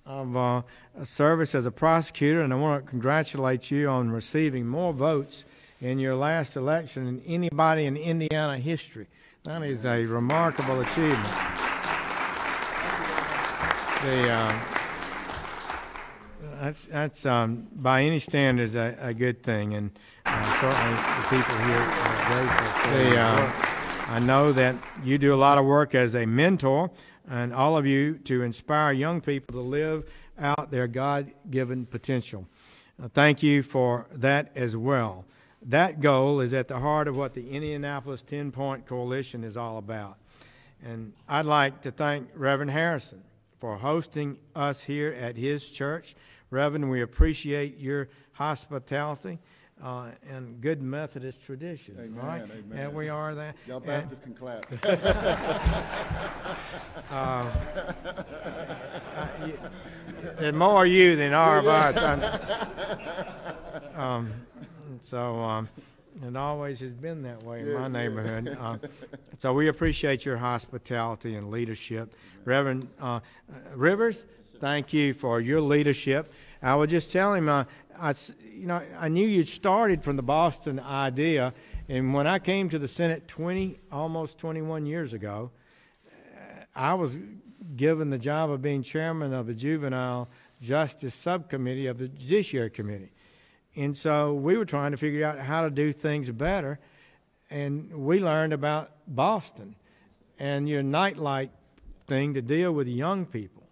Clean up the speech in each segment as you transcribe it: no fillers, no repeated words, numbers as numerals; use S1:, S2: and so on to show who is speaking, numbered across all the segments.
S1: of service as a prosecutor, and I want to congratulate you on receiving more votes in your last election than anybody in Indiana history. That is a remarkable achievement. That's by any standards a good thing, and certainly the people here are grateful for your work. I know that you do a lot of work as a mentor, and all of you to inspire young people to live out their God-given potential. Thank you for that as well. That goal is at the heart of what the Indianapolis 10-Point Coalition is all about. And I'd like to thank Reverend Harrison for hosting us here at his church. Reverend, we appreciate your hospitality and good Methodist tradition,
S2: amen,
S1: right?
S2: Amen.
S1: And we are that.
S2: Y'all Baptists can clap.
S1: There's more you than are of us. It always has been that way in my neighborhood. So we appreciate your hospitality and leadership. Reverend Rivers, thank you for your leadership. I was just telling him, I knew you'd started from the Boston idea, and when I came to the Senate almost 21 years ago, I was given the job of being chairman of the Juvenile Justice Subcommittee of the Judiciary Committee. And so we were trying to figure out how to do things better, and we learned about Boston and your nightlight thing to deal with young people.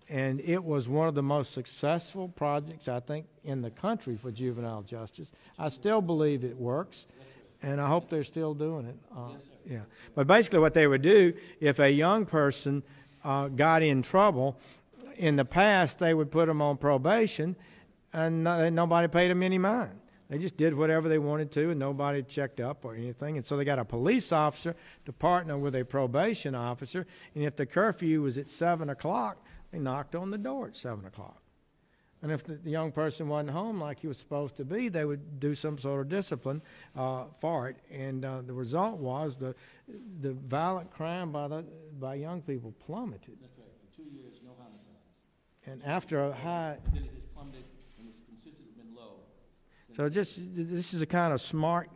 S1: And it was one of the most successful projects, I think, in the country for juvenile justice. I still believe it works, and I hope they're still doing it. Yeah. But basically what they would do, if a young person got in trouble, in the past they would put them on probation, and nobody paid them any mind. They just did whatever they wanted to, and nobody checked up or anything. And so they got a police officer to partner with a probation officer, and if the curfew was at 7 o'clock, they knocked on the door at 7 o'clock. And if the young person wasn't home like he was supposed to be, they would do some sort of discipline for it. And the result was the violent crime by young people plummeted.
S3: That's right. For 2 years, no homicides.
S1: And after a high...
S3: Then it has plummeted, and it's consistently been low.
S1: So this is a kind of smart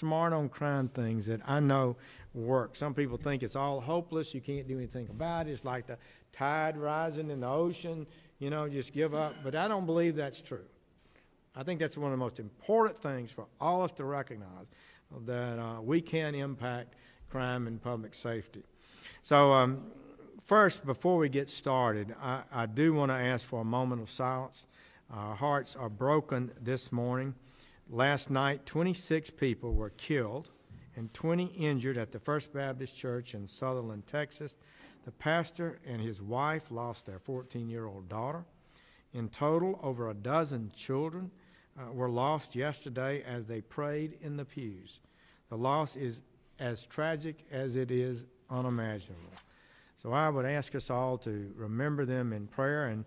S1: on crime things that I know work. Some people think it's all hopeless. You can't do anything about it. It's like the tide rising in the ocean, just give up. But I don't believe that's true. I think that's one of the most important things for all of us to recognize, that we can impact crime and public safety. So first, before we get started, I do want to ask for a moment of silence. Our hearts are broken this morning. Last night, 26 people were killed and 20 injured at the First Baptist Church in Sutherland, Texas. The pastor and his wife lost their 14-year-old daughter. In total, over a dozen children were lost yesterday as they prayed in the pews. The loss is as tragic as it is unimaginable. So I would ask us all to remember them in prayer, and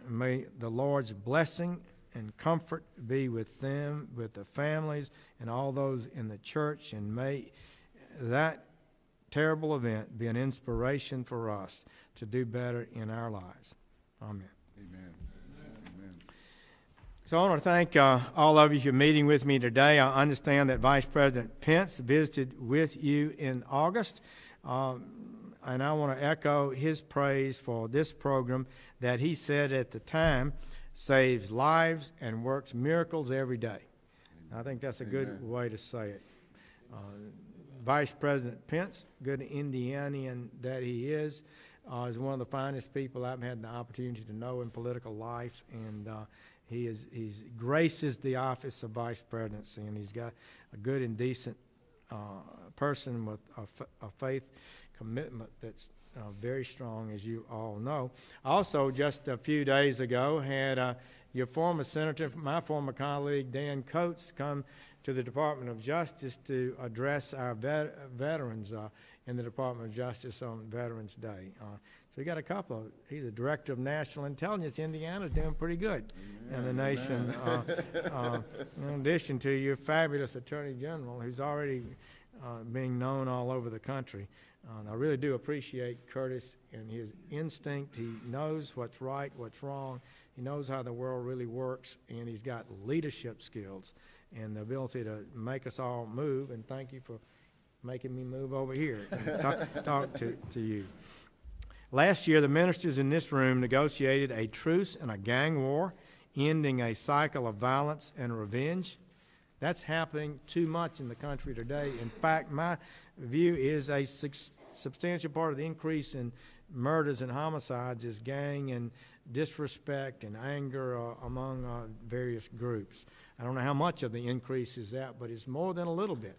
S1: may the Lord's blessing and comfort be with them, with the families, and all those in the church, and may that terrible event be an inspiration for us to do better in our lives. Amen.
S2: Amen. Amen.
S1: So I want to thank all of you for meeting with me today. I understand that Vice President Pence visited with you in August, and I want to echo his praise for this program that he said at the time saves lives and works miracles every day. I think that's a good way to say it. Vice President Pence, good Indianian that he is one of the finest people I've had the opportunity to know in political life, and he's graces the office of vice presidency, and he's got a good and decent person with a faith commitment that's very strong, as you all know. Also, just a few days ago, had your former senator, my former colleague Dan Coates, come to the Department of Justice to address our veterans in the Department of Justice on Veterans Day. So we got a couple of, he's the Director of National Intelligence. Indiana's doing pretty good in the nation. In addition to your fabulous Attorney General, who's already being known all over the country. And I really do appreciate Curtis and his instinct. He knows what's right, what's wrong. He knows how the world really works, and he's got leadership skills and the ability to make us all move. And thank you for making me move over here and talk to you. Last year, the ministers in this room negotiated a truce in a gang war, ending a cycle of violence and revenge. That's happening too much in the country today. In fact, my view is a substantial part of the increase in murders and homicides is gang and disrespect and anger among various groups. I don't know how much of the increase is that, but it's more than a little bit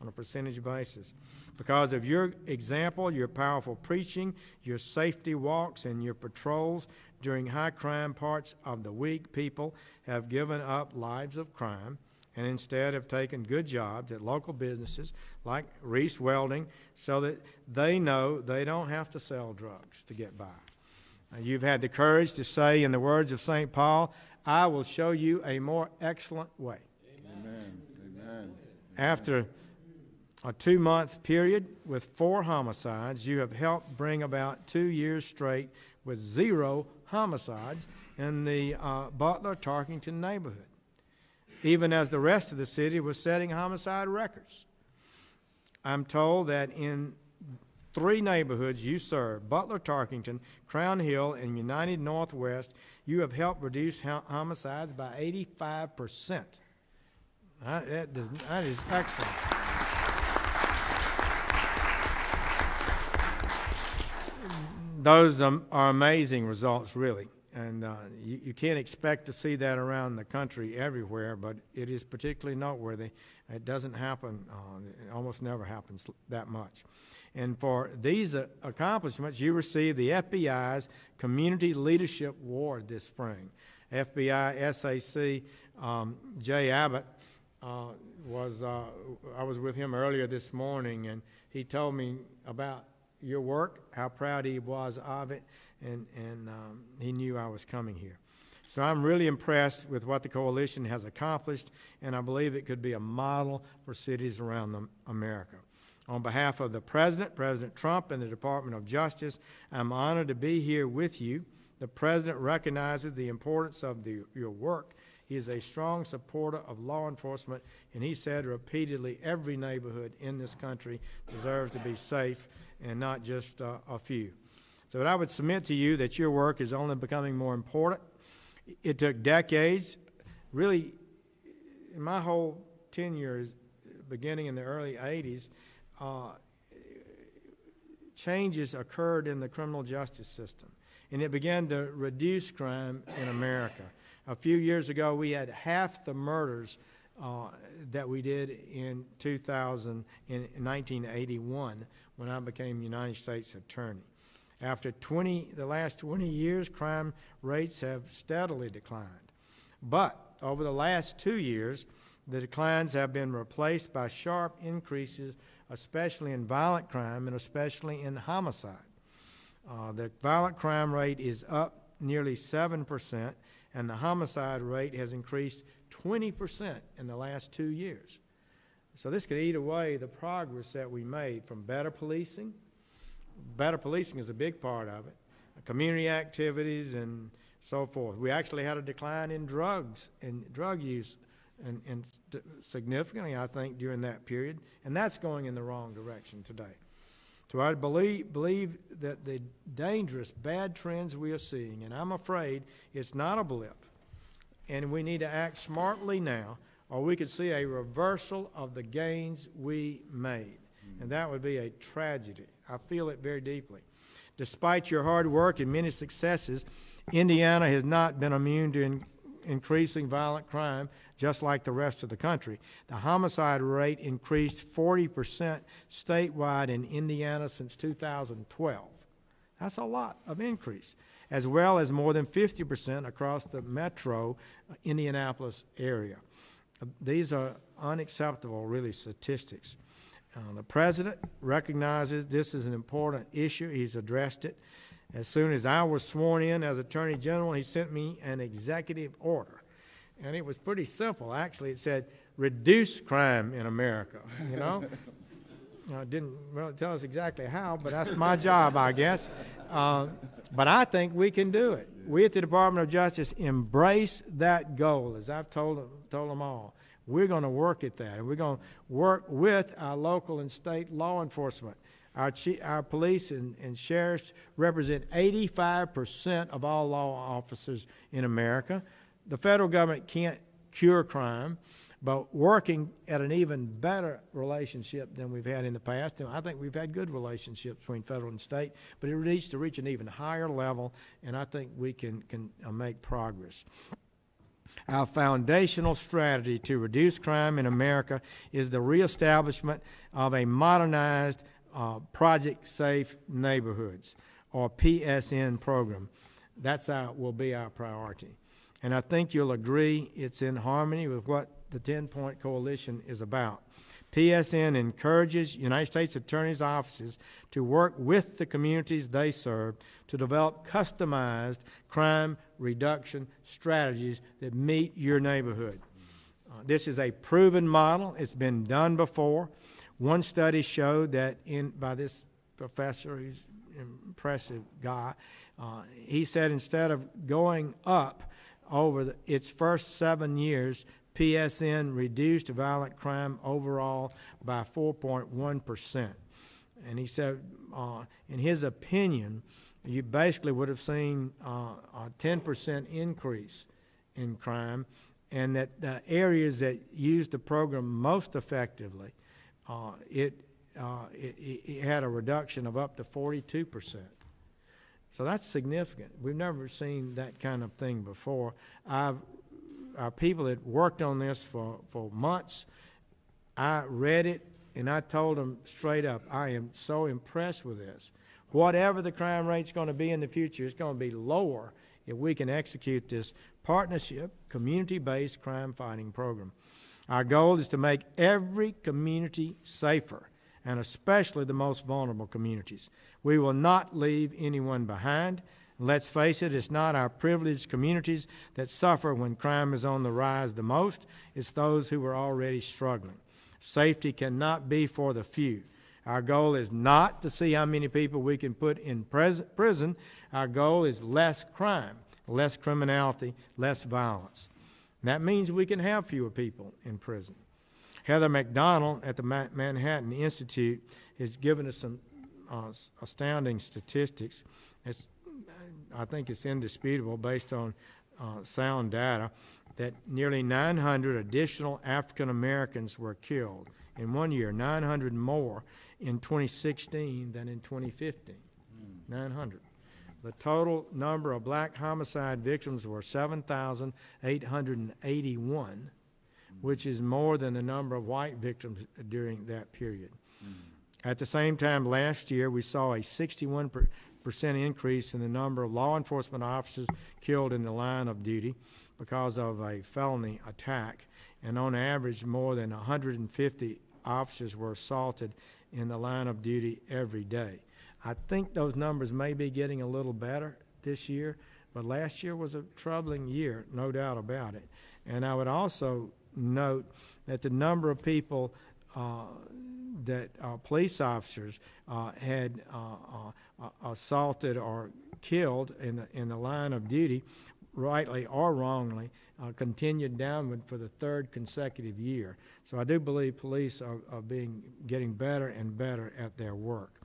S1: on a percentage basis. Because of your example, your powerful preaching, your safety walks, and your patrols during high crime parts of the week, people have given up lives of crime and instead have taken good jobs at local businesses like Reese Welding so that they know they don't have to sell drugs to get by. You've had the courage to say, in the words of St. Paul, I will show you a more excellent way.
S2: Amen. Amen.
S1: After a 2-month period with 4 homicides, you have helped bring about 2 years straight with 0 homicides in the Butler-Tarkington neighborhood, even as the rest of the city was setting homicide records. I'm told that in 3 neighborhoods you serve, Butler, Tarkington, Crown Hill, and United Northwest, you have helped reduce homicides by 85%. That is excellent. Those are amazing results, really. And you can't expect to see that around the country everywhere, but it is particularly noteworthy. It doesn't happen, it almost never happens that much. And for these accomplishments, you received the FBI's Community Leadership Award this spring. FBI SAC Jay Abbott I was with him earlier this morning, and he told me about your work, how proud he was of it, and he knew I was coming here. So I'm really impressed with what the coalition has accomplished, and I believe it could be a model for cities around America. On behalf of the President, President Trump, and the Department of Justice, I'm honored to be here with you. The President recognizes the importance of your work. He is a strong supporter of law enforcement, and he said repeatedly, every neighborhood in this country deserves to be safe, and not just a few. So I would submit to you that your work is only becoming more important. It took decades. Really, in my whole tenure, beginning in the early 80s, changes occurred in the criminal justice system, and it began to reduce crime in America. A few years ago, we had half the murders that we did in 1981 when I became United States Attorney. After the last 20 years, crime rates have steadily declined. But over the last 2 years, the declines have been replaced by sharp increases, especially in violent crime and especially in homicide. The violent crime rate is up nearly 7%, and the homicide rate has increased 20% in the last 2 years. So this could eat away the progress that we made from better policing. Better policing is a big part of it, community activities and so forth. We actually had a decline in drugs and drug use and significantly, I think, during that period, and that's going in the wrong direction today. So I believe that the dangerous, bad trends we are seeing, and I'm afraid it's not a blip, and we need to act smartly now, or we could see a reversal of the gains we made, and that would be a tragedy. I feel it very deeply. Despite your hard work and many successes, Indiana has not been immune to increasing violent crime, just like the rest of the country. The homicide rate increased 40% statewide in Indiana since 2012. That's a lot of increase, as well as more than 50% across the metro Indianapolis area. These are unacceptable, really, statistics. The President recognizes this is an important issue. He's addressed it. As soon as I was sworn in as Attorney General, he sent me an executive order. And it was pretty simple, actually. It said, reduce crime in America, you know? didn't really tell us exactly how, but that's my job, I guess. But I think we can do it. We at the Department of Justice embrace that goal, as I've told them all. We're going to work at that, and we're going to work with our local and state law enforcement. Our police and sheriffs represent 85% of all law officers in America. The federal government can't cure crime, but working at an even better relationship than we've had in the past. And I think we've had good relationships between federal and state, but it needs to reach an even higher level, and I think we can make progress. Our foundational strategy to reduce crime in America is the reestablishment of a modernized Project Safe Neighborhoods, or PSN program. Will be our priority. And I think you'll agree it's in harmony with what the 10-Point Coalition is about. PSN encourages United States Attorney's offices to work with the communities they serve to develop customized crime reduction strategies that meet your neighborhood. This is a proven model. It's been done before. One study showed that by this professor, he's an impressive guy, he said instead of going up over its first 7 years, PSN reduced violent crime overall by 4.1%. And he said, in his opinion, you basically would have seen a 10% increase in crime, and that the areas that used the program most effectively, it had a reduction of up to 42%. So that's significant. We've never seen that kind of thing before. Our people that worked on this for months, I read it, and I told them straight up, I am so impressed with this. Whatever the crime rate's going to be in the future, it's going to be lower if we can execute this partnership, community-based crime-fighting program. Our goal is to make every community safer, and especially the most vulnerable communities. We will not leave anyone behind. Let's face it, it's not our privileged communities that suffer when crime is on the rise the most. It's those who are already struggling. Safety cannot be for the few. Our goal is not to see how many people we can put in prison. Our goal is less crime, less criminality, less violence. And that means we can have fewer people in prison. Heather McDonald at the Manhattan Institute has given us some astounding statistics. I think it's indisputable based on sound data that nearly 900 additional African Americans were killed in 1 year, 900 more in 2016 than in 2015, 900. The total number of black homicide victims were 7,881, which is more than the number of white victims during that period. At the same time last year, we saw a 61% increase in the number of law enforcement officers killed in the line of duty because of a felony attack, and on average, more than 150 officers were assaulted in the line of duty every day. I think those numbers may be getting a little better this year, but last year was a troubling year, no doubt about it. And I would also note that the number of people that police officers had assaulted or killed in the line of duty, rightly or wrongly, continued downward for the third consecutive year. So I do believe police are getting better and better at their work.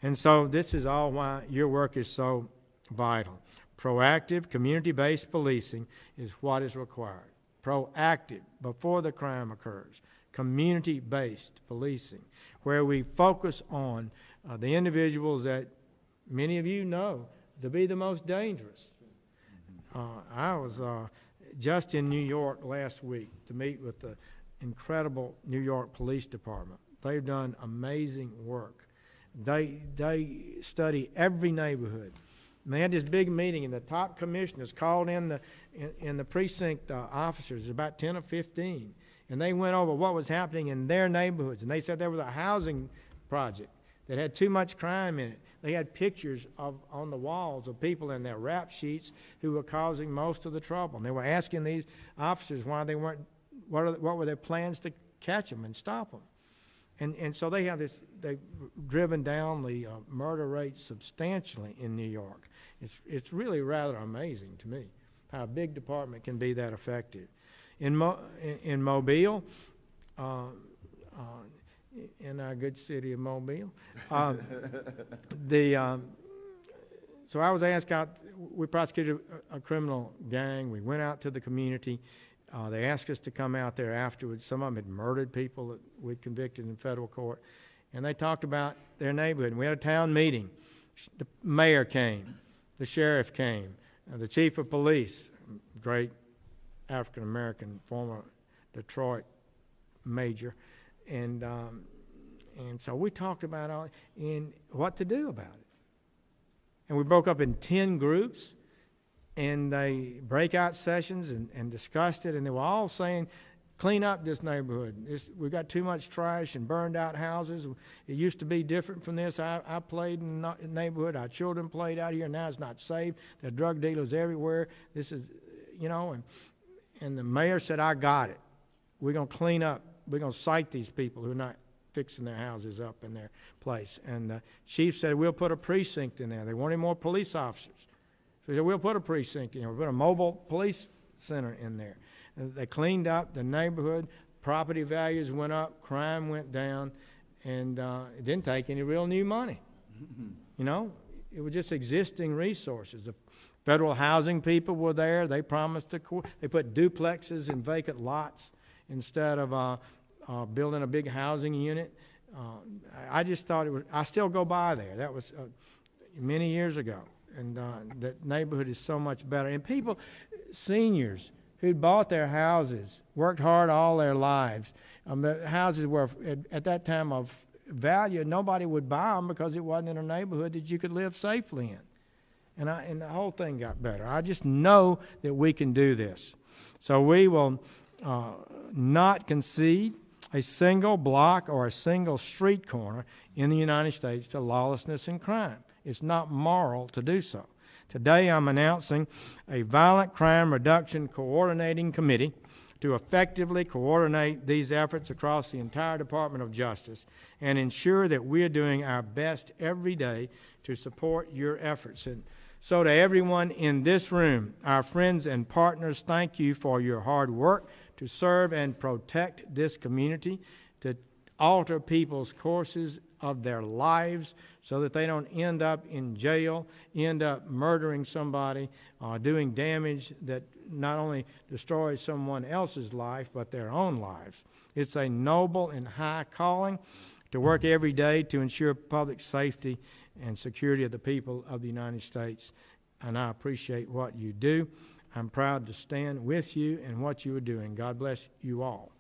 S1: And so this is all why your work is so vital. Proactive, community-based policing is what is required. Proactive, before the crime occurs. Community-based policing, where we focus on the individuals that many of you know to be the most dangerous. I was just in New York last week to meet with the incredible New York Police Department. They've done amazing work. They study every neighborhood. And they had this big meeting, and the top commissioners called in the precinct officers, about 10 or 15, and they went over what was happening in their neighborhoods. And they said there was a housing project that had too much crime in it. They had pictures on the walls of people in their rap sheets who were causing most of the trouble. And they were asking these officers why they weren't, what were their plans to catch them and stop them. And so they have this, they've driven down the murder rate substantially in New York. It's really rather amazing to me how a big department can be that effective. In Mobile, in our good city of Mobile, so I was asked out, we prosecuted a criminal gang. We went out to the community. They asked us to come out there afterwards. Some of them had murdered people that we'd convicted in federal court. And they talked about their neighborhood. And we had a town meeting. The mayor came. The sheriff came. The chief of police, great African-American, former Detroit major. And so we talked about all and what to do about it. And we broke up in 10 groups. And they breakout sessions and discussed it, and they were all saying, clean up this neighborhood. We've got too much trash and burned out houses. It used to be different from this. I played in the neighborhood. Our children played out here. Now it's not safe. There are drug dealers everywhere. This is, you know, and the mayor said, I got it. We're going to clean up. We're going to cite these people who are not fixing their houses up in their place. And the chief said, we'll put a precinct in there. They wanted more police officers. So he said, we'll put a precinct in there. We'll put a mobile police center in there. And they cleaned up the neighborhood. Property values went up. Crime went down. And it didn't take any real new money. You know, it was just existing resources. The federal housing people were there. They promised to, they put duplexes in vacant lots instead of building a big housing unit. I just thought it was, I still go by there. That was many years ago. And that neighborhood is so much better. And people, seniors who'd bought their houses, worked hard all their lives. The houses were, at that time of value, nobody would buy them because it wasn't in a neighborhood that you could live safely in. And the whole thing got better. I just know that we can do this. So we will not concede a single block or a single street corner in the United States to lawlessness and crime. It's not moral to do so. Today I'm announcing a Violent Crime Reduction Coordinating Committee to effectively coordinate these efforts across the entire Department of Justice and ensure that we're doing our best every day to support your efforts. And so to everyone in this room, our friends and partners, thank you for your hard work to serve and protect this community, to alter people's courses of their lives so that they don't end up in jail, end up murdering somebody, doing damage that not only destroys someone else's life, but their own lives. It's a noble and high calling to work every day to ensure public safety and security of the people of the United States, and I appreciate what you do. I'm proud to stand with you and what you are doing. God bless you all.